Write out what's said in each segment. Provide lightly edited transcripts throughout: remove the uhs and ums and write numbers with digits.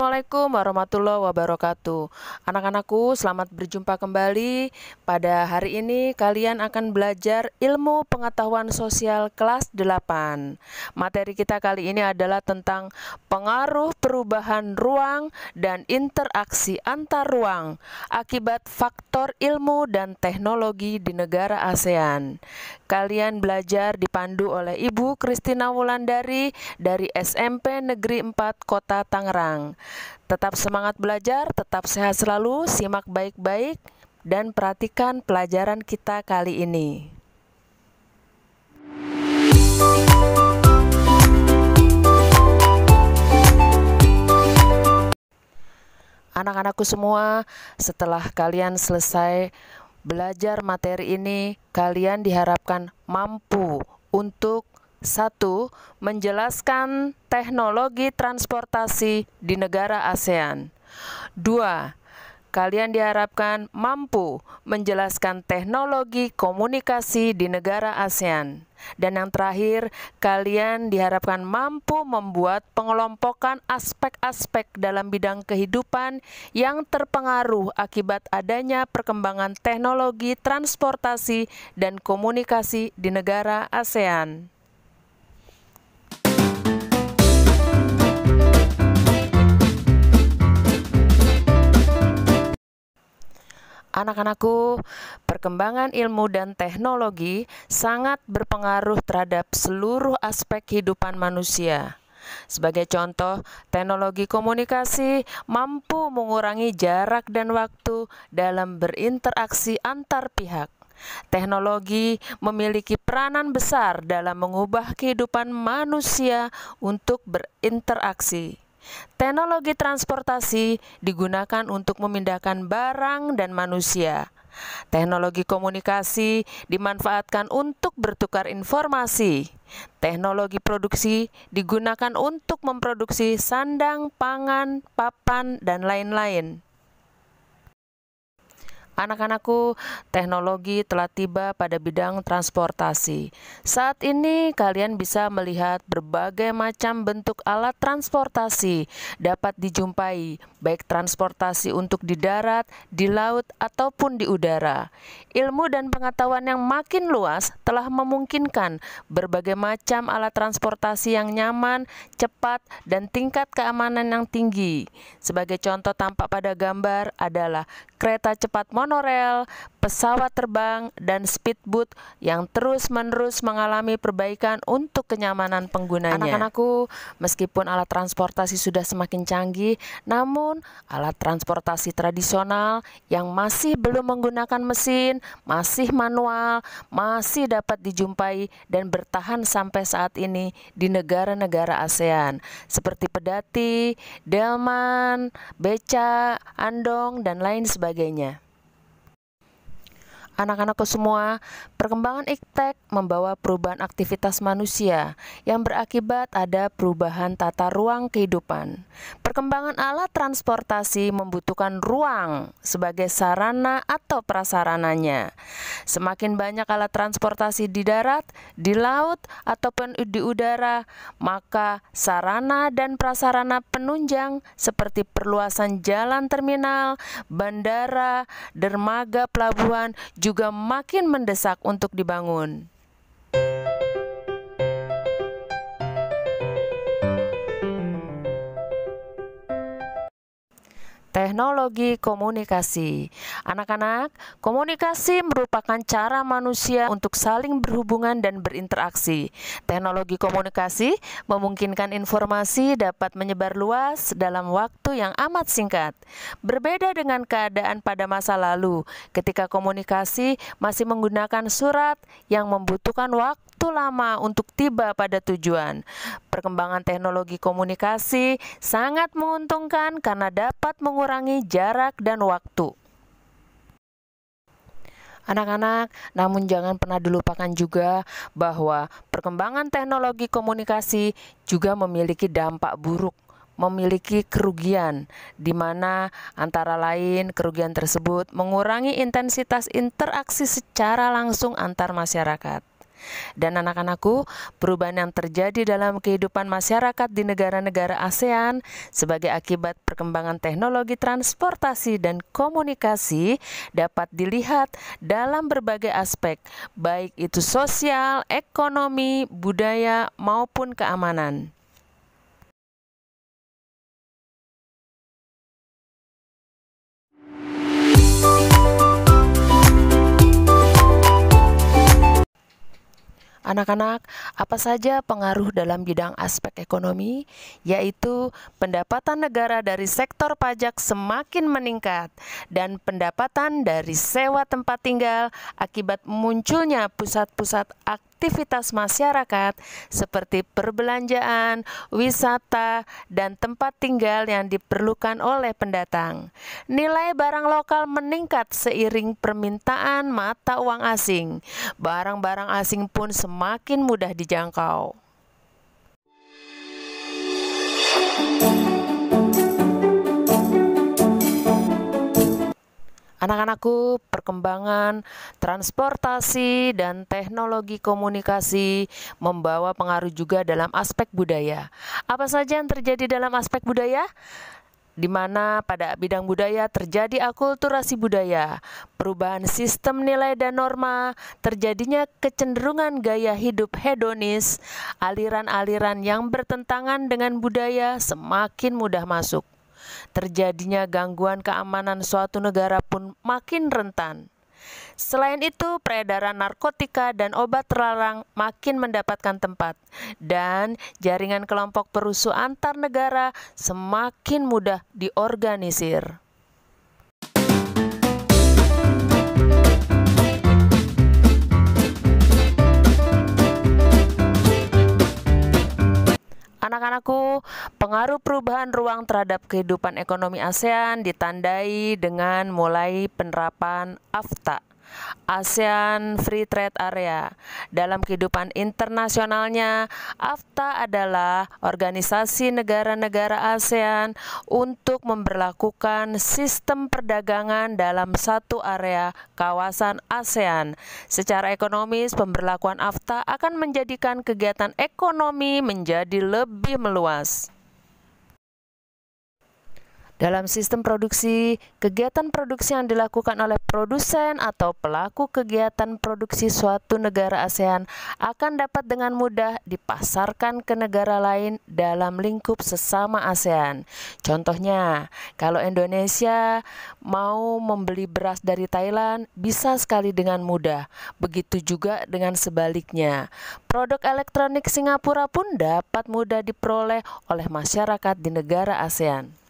Assalamualaikum warahmatullahi wabarakatuh. Anak-anakku, selamat berjumpa kembali. Pada hari ini kalian akan belajar ilmu pengetahuan sosial kelas 8. Materi kita kali ini adalah tentang pengaruh perubahan ruang dan interaksi antar ruang akibat faktor ilmu dan teknologi di negara ASEAN. Kalian belajar dipandu oleh Ibu Kristina Wulandari dari SMP Negeri 4 Kota Tangerang. Tetap semangat belajar, tetap sehat selalu, simak baik-baik, dan perhatikan pelajaran kita kali ini. Anak-anakku semua, setelah kalian selesai belajar materi ini, kalian diharapkan mampu untuk 1. Menjelaskan teknologi transportasi di negara ASEAN. 2. Kalian diharapkan mampu menjelaskan teknologi komunikasi di negara ASEAN. Dan yang terakhir, kalian diharapkan mampu membuat pengelompokan aspek-aspek dalam bidang kehidupan yang terpengaruh akibat adanya perkembangan teknologi transportasi dan komunikasi di negara ASEAN. Anak-anakku, perkembangan ilmu dan teknologi sangat berpengaruh terhadap seluruh aspek kehidupan manusia. Sebagai contoh, teknologi komunikasi mampu mengurangi jarak dan waktu dalam berinteraksi antar pihak. Teknologi memiliki peranan besar dalam mengubah kehidupan manusia untuk berinteraksi. Teknologi transportasi digunakan untuk memindahkan barang dan manusia. Teknologi komunikasi dimanfaatkan untuk bertukar informasi. Teknologi produksi digunakan untuk memproduksi sandang, pangan, papan, dan lain-lain. Anak-anakku, teknologi telah tiba pada bidang transportasi. Saat ini kalian bisa melihat berbagai macam bentuk alat transportasi dapat dijumpai, baik transportasi untuk di darat, di laut, ataupun di udara. Ilmu dan pengetahuan yang makin luas telah memungkinkan berbagai macam alat transportasi yang nyaman, cepat, dan tingkat keamanan yang tinggi. Sebagai contoh tampak pada gambar adalah kereta cepat monorel, pesawat terbang, dan speedboat yang terus-menerus mengalami perbaikan untuk kenyamanan penggunanya. Anak-anakku, meskipun alat transportasi sudah semakin canggih, namun alat transportasi tradisional yang masih belum menggunakan mesin, masih manual, masih dapat dijumpai dan bertahan sampai saat ini di negara-negara ASEAN, seperti pedati, delman, beca, andong, dan lain sebagainya. Anak-anakku semua, perkembangan iptek membawa perubahan aktivitas manusia yang berakibat ada perubahan tata ruang kehidupan. Perkembangan alat transportasi membutuhkan ruang sebagai sarana atau prasarananya. Semakin banyak alat transportasi di darat, di laut, ataupun di udara, maka sarana dan prasarana penunjang seperti perluasan jalan terminal, bandara, dermaga pelabuhan juga makin mendesak untuk dibangun. Teknologi komunikasi. Anak-anak, komunikasi merupakan cara manusia untuk saling berhubungan dan berinteraksi. Teknologi komunikasi memungkinkan informasi dapat menyebar luas dalam waktu yang amat singkat. Berbeda dengan keadaan pada masa lalu, ketika komunikasi masih menggunakan surat yang membutuhkan waktu lama untuk tiba pada tujuan. Perkembangan teknologi komunikasi sangat menguntungkan karena dapat mengurangi jarak dan waktu. Anak-anak, namun jangan pernah dilupakan juga bahwa perkembangan teknologi komunikasi juga memiliki dampak buruk, memiliki kerugian, di mana antara lain kerugian tersebut mengurangi intensitas interaksi secara langsung antar masyarakat. Dan anak-anakku, perubahan yang terjadi dalam kehidupan masyarakat di negara-negara ASEAN sebagai akibat perkembangan teknologi transportasi dan komunikasi dapat dilihat dalam berbagai aspek, baik itu sosial, ekonomi, budaya, maupun keamanan. Anak-anak, apa saja pengaruh dalam bidang aspek ekonomi? Yaitu pendapatan negara dari sektor pajak semakin meningkat dan pendapatan dari sewa tempat tinggal akibat munculnya pusat-pusat aktivitas masyarakat seperti perbelanjaan, wisata, dan tempat tinggal yang diperlukan oleh pendatang. Nilai barang lokal meningkat seiring permintaan mata uang asing. Barang-barang asing pun semakin mudah dijangkau. Anak-anakku, perkembangan transportasi dan teknologi komunikasi membawa pengaruh juga dalam aspek budaya. Apa saja yang terjadi dalam aspek budaya? Di mana pada bidang budaya terjadi akulturasi budaya, perubahan sistem nilai dan norma, terjadinya kecenderungan gaya hidup hedonis, aliran-aliran yang bertentangan dengan budaya semakin mudah masuk. Terjadinya gangguan keamanan suatu negara pun makin rentan. Selain itu, peredaran narkotika dan obat terlarang makin mendapatkan tempat, dan jaringan kelompok perusuh antar negara semakin mudah diorganisir. Anak-anakku, pengaruh perubahan ruang terhadap kehidupan ekonomi ASEAN ditandai dengan mulai penerapan AFTA, ASEAN Free Trade Area. Dalam kehidupan internasionalnya, AFTA adalah organisasi negara-negara ASEAN untuk memberlakukan sistem perdagangan dalam satu area kawasan ASEAN. Secara ekonomis, pemberlakuan AFTA akan menjadikan kegiatan ekonomi menjadi lebih meluas. Dalam sistem produksi, kegiatan produksi yang dilakukan oleh produsen atau pelaku kegiatan produksi suatu negara ASEAN akan dapat dengan mudah dipasarkan ke negara lain dalam lingkup sesama ASEAN. Contohnya, kalau Indonesia mau membeli beras dari Thailand, bisa sekali dengan mudah. Begitu juga dengan sebaliknya. Produk elektronik Singapura pun dapat mudah diperoleh oleh masyarakat di negara ASEAN.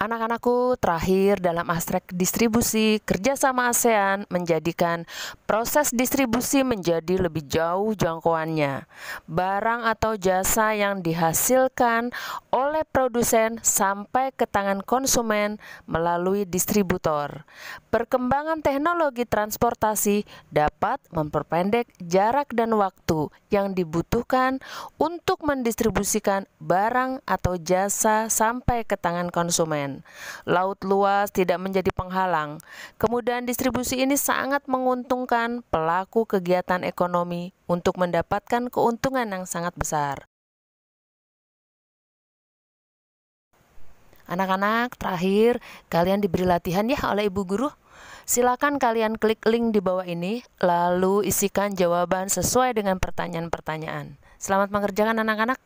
Anak-anakku, terakhir dalam aspek distribusi, kerjasama ASEAN menjadikan proses distribusi menjadi lebih jauh jangkauannya. Barang atau jasa yang dihasilkan oleh produsen sampai ke tangan konsumen melalui distributor. Perkembangan teknologi transportasi dapat memperpendek jarak dan waktu yang dibutuhkan untuk mendistribusikan barang atau jasa sampai ke tangan konsumen. Laut luas tidak menjadi penghalang. Kemudahan distribusi ini sangat menguntungkan pelaku kegiatan ekonomi untuk mendapatkan keuntungan yang sangat besar. Anak-anak, terakhir kalian diberi latihan ya oleh ibu guru. Silakan kalian klik link di bawah ini, lalu isikan jawaban sesuai dengan pertanyaan-pertanyaan. Selamat mengerjakan anak-anak.